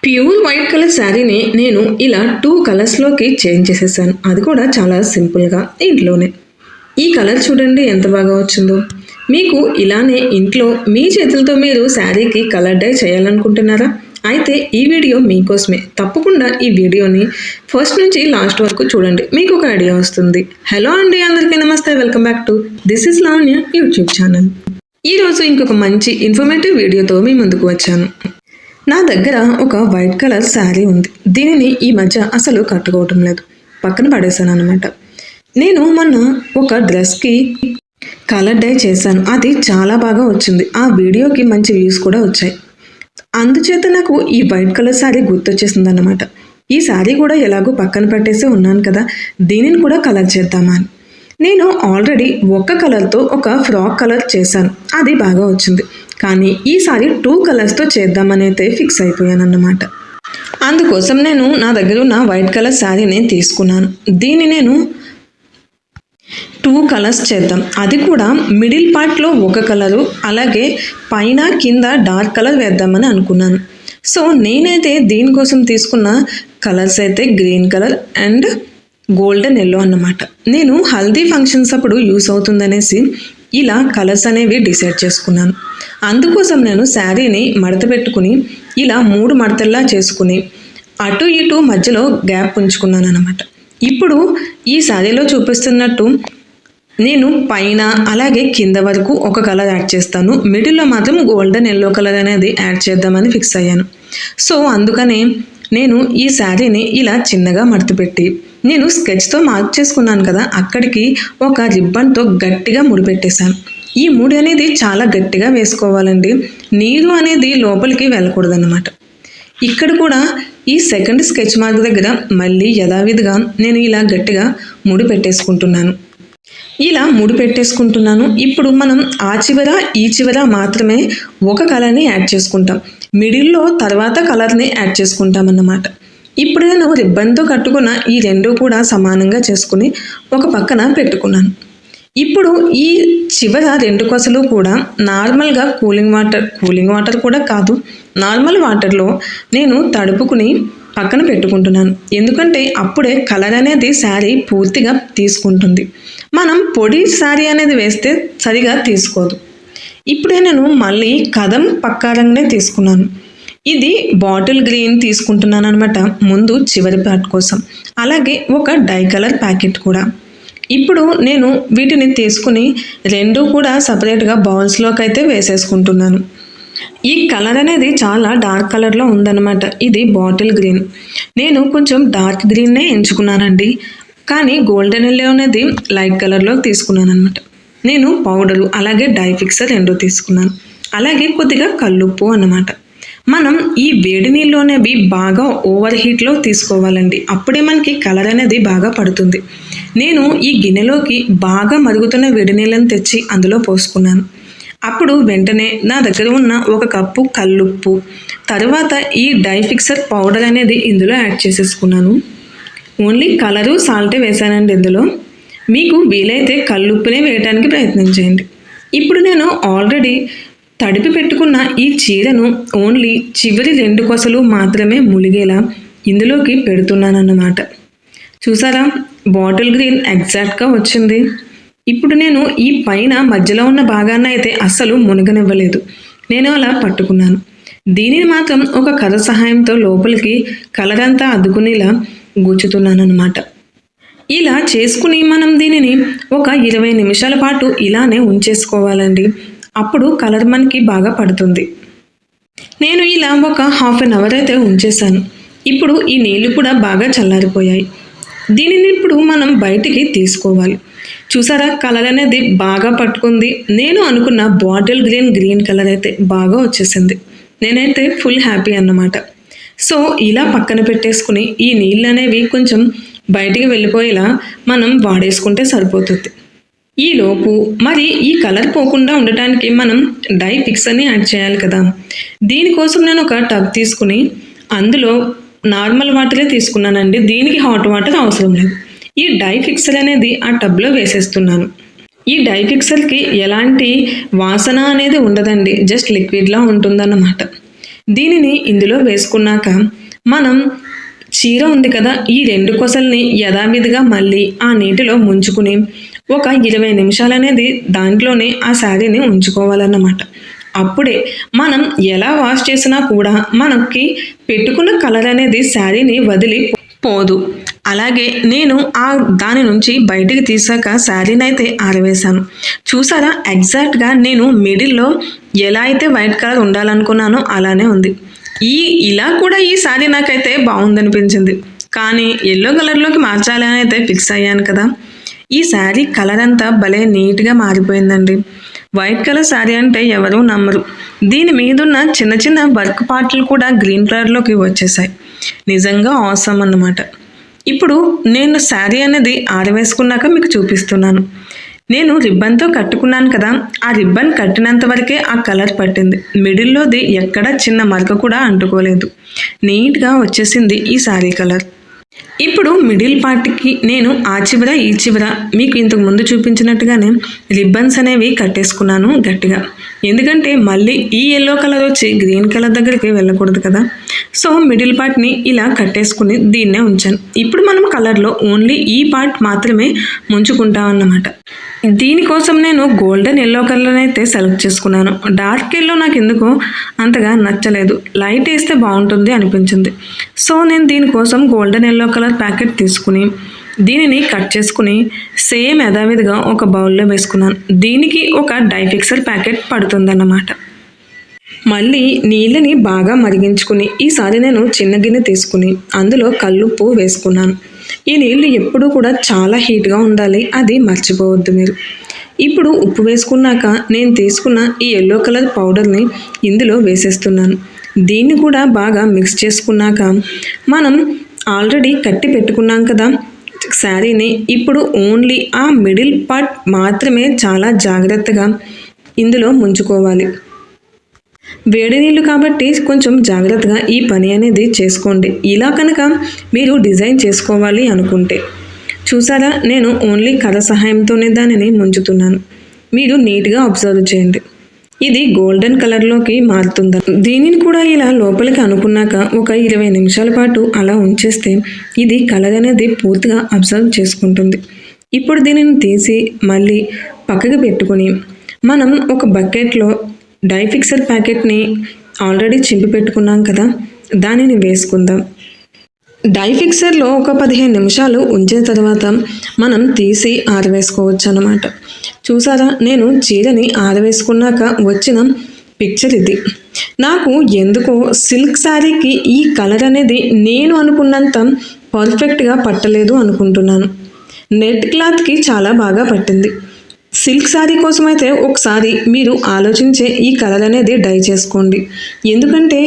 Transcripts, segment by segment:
Pure white colour శారీని నేను ఇలా 2 కలర్స్‌లోకి చేంజ్ చేసేసాను. అది కూడా చాలా సింపుల్‌గా ఇంట్లోనే. ఈ కలర్ చూడండి ఎంత బాగా వచ్చిందో. మీకు ఇలానే ఇంట్లో మీ చేతులతో మీరు శారీకి కలర్ డై చేయాలనుకుంటున్నారా? అయితే ఈ వీడియో మీకోసమే. తప్పకుండా ఈ వీడియోని ఫస్ట్ నుంచి లాస్ట్ వరకు చూడండి. మీకు ఒక ఐడియా వస్తుంది. హలో అండి, అందరికీ నమస్తే. Welcome back to this is Lavanya YouTube channel. ఈరోజు ఇంకొక మంచి ఇన్ఫర్మేటివ్ వీడియోతో మీ ముందుకు వచ్చాను. నా దగ్గర ఒక వైట్ కలర్ శారీ ఉంది. దీనిని ఈ మధ్య అసలు కట్టుకోవటం లేదు, పక్కన పడేశాను అనమాట. నేను మొన్న ఒక డ్రెస్కి కలర్ డై చేశాను. అది చాలా బాగా వచ్చింది. ఆ వీడియోకి మంచి వ్యూస్ కూడా వచ్చాయి. అందుచేత నాకు ఈ వైట్ కలర్ శారీ గుర్తొచ్చేసింది అన్నమాట. ఈ శారీ కూడా ఎలాగో పక్కన పెట్టేసి ఉన్నాను కదా, దీనిని కూడా కలర్ చేద్దామా అని. నేను ఆల్రెడీ ఒక కలర్తో ఒక ఫ్రాక్ కలర్ చేశాను, అది బాగా వచ్చింది. కానీ ఈసారి 2 కలర్స్తో చేద్దామని అయితే ఫిక్స్ అయిపోయాను అన్నమాట. అందుకోసం నేను నా దగ్గర ఉన్న వైట్ కలర్ శారీని తీసుకున్నాను. దీన్ని నేను 2 కలర్స్ చేద్దాం. అది కూడా మిడిల్ పార్ట్లో ఒక కలరు, అలాగే పైన కింద డార్క్ కలర్ వేద్దామని అనుకున్నాను. సో నేనైతే దీనికోసం తీసుకున్న కలర్స్ అయితే green colour and golden yellow అన్నమాట. నేను హల్దీ ఫంక్షన్స్ అప్పుడు యూస్ అవుతుందనేసి ఇలా కలర్స్ అనేవి డిసైడ్ చేసుకున్నాను. అందుకోసం నేను శారీని మడత పెట్టుకుని ఇలా 3 మడతల్లా చేసుకుని అటు ఇటు మధ్యలో గ్యాప్ ఉంచుకున్నాను అనమాట. ఇప్పుడు ఈ శారీలో చూపిస్తున్నట్టు నేను పైన అలాగే కింద వరకు ఒక కలర్ యాడ్ చేస్తాను. మిడిల్లో మాత్రం గోల్డెన్ ఎల్లో కలర్ అనేది యాడ్ చేద్దామని ఫిక్స్ అయ్యాను. సో అందుకనే నేను ఈ శారీని ఇలా చిన్నగా మడతపెట్టి నేను స్కెచ్తో మార్క్ చేసుకున్నాను కదా, అక్కడికి ఒక రిబ్బన్తో గట్టిగా ముడిపెట్టేశాను. ఈ ముడి అనేది చాలా గట్టిగా వేసుకోవాలండి, నీరు అనేది లోపలికి వెళ్ళకూడదన్నమాట. ఇక్కడ కూడా ఈ సెకండ్ స్కెచ్ మార్క్ దగ్గర మళ్ళీ యథావిధిగా నేను ఇలా గట్టిగా ముడి పెట్టేసుకుంటున్నాను. ఇప్పుడు మనం ఆ చివర ఈ చివర మాత్రమే ఒక కలర్ని యాడ్ చేసుకుంటాం. మిడిల్లో తర్వాత కలర్ని యాడ్ చేసుకుంటాం అన్నమాట. ఇప్పుడు నేను రిబ్బన్తో కట్టుకున్న ఈ 2 కూడా సమానంగా చేసుకుని ఒక పక్కన పెట్టుకున్నాను. ఇప్పుడు ఈ చివర 2 కొసలు కూడా నార్మల్గా కూలింగ్ వాటర్ కూడా కాదు, నార్మల్ వాటర్లో నేను తడుపుకుని పక్కన పెట్టుకుంటున్నాను. ఎందుకంటే అప్పుడే కలర్ అనేది శారీ పూర్తిగా తీసుకుంటుంది. మనం పొడి శారీ అనేది వేస్తే సరిగా తీసుకోదు. ఇప్పుడే నేను మళ్ళీ కదం పక్కా రంగునే తీసుకున్నాను. ఇది బాటిల్ గ్రీన్ తీసుకుంటున్నాను అనమాట, ముందు చివరి పార్ట్ కోసం. అలాగే ఒక డై కలర్ ప్యాకెట్ కూడా. ఇప్పుడు నేను వీటిని తీసుకుని 2 కూడా సపరేట్గా బౌల్స్లోకి అయితే వేసేసుకుంటున్నాను. ఈ కలర్ అనేది చాలా డార్క్ కలర్లో ఉందన్నమాట. ఇది బాటిల్ గ్రీన్. నేను కొంచెం డార్క్ గ్రీన్నే ఎంచుకున్నానండి, కానీ గోల్డెన్ ఎల్లో అనేది లైట్ కలర్లో తీసుకున్నాను అనమాట. నేను పౌడరు అలాగే డై ఫిక్సర్ 2 తీసుకున్నాను. అలాగే కొద్దిగా కల్లుప్పు అన్నమాట. మనం ఈ వేడి నీళ్ళలోనేవి బాగా ఓవర్ హీట్లో తీసుకోవాలండి, అప్పుడే మనకి కలర్ అనేది బాగా పడుతుంది. నేను ఈ గిన్నెలోకి బాగా మరుగుతున్న వేడి నీళ్ళని తెచ్చి అందులో పోసుకున్నాను. అప్పుడు వెంటనే నా దగ్గర ఉన్న 1 కప్పు కల్లుప్పు, తర్వాత ఈ డై ఫిక్సర్ పౌడర్ అనేది ఇందులో యాడ్ చేసేసుకున్నాను. ఓన్లీ కలరు సాల్టే వేసానండి ఇందులో. మీకు వీలైతే కల్లుప్పునే వేయడానికి ప్రయత్నం చేయండి. ఇప్పుడు నేను ఆల్రెడీ తడిపి పెట్టుకున్న ఈ చీరను ఓన్లీ చివరి 2 కొసలు మాత్రమే ములిగేలా ఇందులోకి పెడుతున్నానన్నమాట. చూసారా, బాటిల్ గ్రీన్ ఎగ్జాక్ట్గా వచ్చింది. ఇప్పుడు నేను ఈ పైన మధ్యలో ఉన్న భాగాన్ని అయితే అస్సలు మునగనివ్వలేదు. నేను అలా పట్టుకున్నాను. దీనిని మాత్రం ఒక కర్ర సహాయంతో లోపలికి కలర్ అంతా అద్దుకునేలా గుచ్చుతున్నాను అనమాట. ఇలా చేసుకుని మనం దీనిని ఒక 20 నిమిషాల పాటు ఇలానే ఉంచేసుకోవాలండి. అప్పుడు కలర్ మనకి బాగా పడుతుంది. నేను ఇలా ఒక ½ అన్ అవర్ అయితే ఉంచేసాను. ఇప్పుడు ఈ నీళ్ళు కూడా బాగా చల్లారిపోయాయి. దీనిని ఇప్పుడు మనం బయటికి తీసుకోవాలి. చూసారా, కలర్ అనేది బాగా పట్టుకుంది. నేను అనుకున్న బాటిల్ గ్రీన్ కలర్ అయితే బాగా వచ్చేసింది. నేనైతే ఫుల్ హ్యాపీ అన్నమాట. సో ఇలా పక్కన పెట్టేసుకుని ఈ నీళ్ళు అనేవి కొంచెం బయటికి వెళ్ళిపోయేలా మనం వాడేసుకుంటే సరిపోతుంది. ఈలోపు మరి ఈ కలర్ పోకుండా ఉండటానికి మనం డై ఫిక్సర్ని యాడ్ చేయాలి కదా. దీనికోసం నేను ఒక టబ్ తీసుకుని అందులో నార్మల్ వాటరే తీసుకున్నానండి. దీనికి హాట్ వాటర్ అవసరం లేదు. ఈ డై ఫిక్సర్ అనేది ఆ టబ్లో వేసేస్తున్నాను. ఈ డై ఫిక్సర్కి ఎలాంటి వాసన అనేది ఉండదండి, జస్ట్ లిక్విడ్లా ఉంటుందన్నమాట. దీనిని ఇందులో వేసుకున్నాక మనం చీర ఉంది కదా, ఈ 2 కొసల్ని యథావిధిగా మళ్ళీ ఆ నీటిలో ముంచుకుని ఒక 20 నిమిషాలనేది దాంట్లోనే ఆ శారీని ఉంచుకోవాలన్నమాట. అప్పుడే మనం ఎలా వాష్ చేసినా కూడా మనకి పెట్టుకున్న కలర్ అనేది శారీని వదిలి పోదు. అలాగే నేను దాని నుంచి బయటికి తీసాక శారీని అయితే ఆరవేశాను. చూసారా, ఎగ్జాక్ట్గా నేను మిడిల్లో ఎలా అయితే వైట్ కలర్ ఉండాలనుకున్నానో అలానే ఉంది. ఇలా కూడా ఈ శారీ నాకైతే బాగుందనిపించింది. కానీ ఎల్లో కలర్లోకి మార్చాలి అని అయితే ఫిక్స్ అయ్యాను కదా. ఈ శారీ కలర్ అంతా భలే నీట్గా మారిపోయిందండి. వైట్ కలర్ శారీ అంటే ఎవరూ నమ్మరు. దీని మీదున్న చిన్న చిన్న వర్క్ పార్ట్లు కూడా గ్రీన్ కలర్లోకి వచ్చేసాయి. నిజంగా ఆసమ్ అన్నమాట. ఇప్పుడు నేను శారీ అనేది ఆరవేసుకున్నాక మీకు చూపిస్తున్నాను. నేను రిబ్బన్తో కట్టుకున్నాను కదా, ఆ రిబ్బన్ కట్టినంత వరకే ఆ కలర్ పట్టింది. మిడిల్లోది ఎక్కడ చిన్న మరక కూడా అంటుకోలేదు. నీట్గా వచ్చేసింది ఈ శారీ కలర్. ఇప్పుడు మిడిల్ పార్ట్కి నేను ఆ చివర ఈ చివర మీకు ఇంతకు ముందు చూపించినట్టుగానే రిబ్బన్స్ అనేవి కట్టేసుకున్నాను గట్టిగా. ఎందుకంటే మళ్ళీ ఈ ఎల్లో కలర్ వచ్చి గ్రీన్ కలర్ దగ్గరికి వెళ్ళకూడదు కదా. సో మిడిల్ పార్ట్ని ఇలా కట్టేసుకుని దీన్నే ఉంచాను. ఇప్పుడు మనం కలర్లో ఓన్లీ ఈ పార్ట్ మాత్రమే ముంచుకుంటాం అన్నమాట. దీనికోసం నేను గోల్డెన్ ఎల్లో కలర్ అయితే సెలెక్ట్ చేసుకున్నాను. డార్క్ ఎల్లో నాకు ఎందుకో అంతగా నచ్చలేదు, లైట్ వేస్తే బాగుంటుంది అనిపించింది. సో నేను దీనికోసం గోల్డెన్ ఎల్లో కలర్ ప్యాకెట్ తీసుకుని దీనిని కట్ చేసుకుని సేమ్ యథావిధిగా ఒక బౌల్లో వేసుకున్నాను. దీనికి ఒక డై ఫిక్సర్ ప్యాకెట్ పడుతుందన్నమాట. మళ్ళీ నీళ్ళని బాగా మరిగించుకుని ఈసారి నేను చిన్న గిన్నె తీసుకుని అందులో కల్లుప్పు వేసుకున్నాను. ఈ నీళ్ళు ఎప్పుడూ కూడా చాలా హీట్గా ఉండాలి, అది మర్చిపోవద్దు మీరు. ఇప్పుడు ఉప్పు వేసుకున్నాక నేను తీసుకున్న ఈ ఎల్లో కలర్ పౌడర్ని ఇందులో వేసేస్తున్నాను. దీన్ని కూడా బాగా మిక్స్ చేసుకున్నాక మనం ఆల్రెడీ కట్టి పెట్టుకున్నాం కదా శారీని, ఇప్పుడు ఓన్లీ ఆ మిడిల్ పార్ట్ మాత్రమే చాలా జాగ్రత్తగా ఇందులో ముంచుకోవాలి. వేడి నీళ్ళు కాబట్టి కొంచెం జాగ్రత్తగా ఈ పని అనేది చేసుకోండి. ఇలా కనుక మీరు డిజైన్ చేసుకోవాలి అనుకుంటే. చూసారా, నేను ఓన్లీ కర్ర సహాయంతోనే దానిని ముంచుతున్నాను. మీరు నీట్గా అబ్జర్వ్ చేయండి. ఇది గోల్డెన్ కలర్లోకి మారుతుంది. దీనిని కూడా ఇలా లోపలికి అనుకున్నాక ఒక 20 నిమిషాల పాటు అలా ఉంచేస్తే ఇది కలర్ అనేది పూర్తిగా అబ్జర్వ్ చేసుకుంటుంది. ఇప్పుడు దీనిని తీసి మళ్ళీ పక్కకి పెట్టుకుని మనం ఒక బకెట్లో డై ఫిక్సర్ ప్యాకెట్ని ఆల్రెడీ చింపి పెట్టుకున్నాం కదా, దానిని వేసుకుందాం. డై ఫిక్సర్లో ఒక 15 నిమిషాలు ఉంచిన తర్వాత మనం తీసి ఆరవేసుకోవచ్చు అన్నమాట. చూసారా, నేను చీరని ఆరవేసుకున్నాక వచ్చిన పిక్చర్ ఇది. నాకు ఎందుకో సిల్క్ శారీకి ఈ కలర్ అనేది నేను అనుకున్నంత పర్ఫెక్ట్గా పట్టలేదు అనుకుంటున్నాను. నెట్ క్లాత్కి చాలా బాగా పట్టింది. సిల్క్ శారీ కోసం అయితే ఒకసారి మీరు ఆలోచించే ఈ కలర్ అనేది డై చేసుకోండి. ఎందుకంటే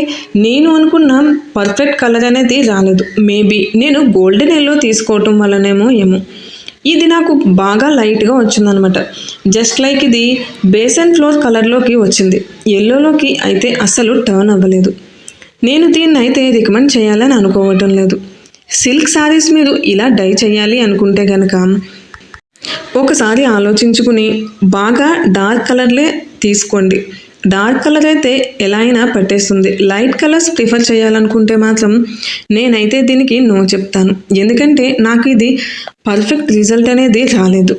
నేను అనుకున్న పర్ఫెక్ట్ కలర్ అనేది రాలేదు. మేబీ నేను గోల్డెన్ ఎల్లో తీసుకోవటం వల్లనేమో ఏమో ఇది నాకు బాగా లైట్గా వచ్చిందనమాట. జస్ట్ లైక్ ఇది బేస్ అండ్ ఫ్లోర్ కలర్లోకి వచ్చింది, ఎల్లోలోకి అయితే అస్సలు టర్న్ అవ్వలేదు. నేను దీన్ని అయితే రికమెండ్ చేయాలని అనుకోవటం లేదు. సిల్క్ శారీస్ మీరు ఇలా డై చేయాలి అనుకుంటే కనుక ఒకసారి ఆలోచించుకుని బాగా డార్క్ కలర్లే తీసుకోండి. డార్క్ కలర్ అయితే ఎలా అయినా పట్టేస్తుంది. లైట్ కలర్స్ ప్రిఫర్ చేయాలనుకుంటే మాత్రం నేనైతే దీనికి నో చెప్తాను. ఎందుకంటే నాకు ఇది పర్ఫెక్ట్ రిజల్ట్ అనేది రాలేదు.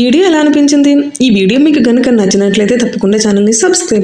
వీడియో ఎలా అనిపించింది? ఈ వీడియో మీకు కనుక నచ్చినట్లయితే తప్పకుండా ఛానల్ని సబ్స్క్రైబ్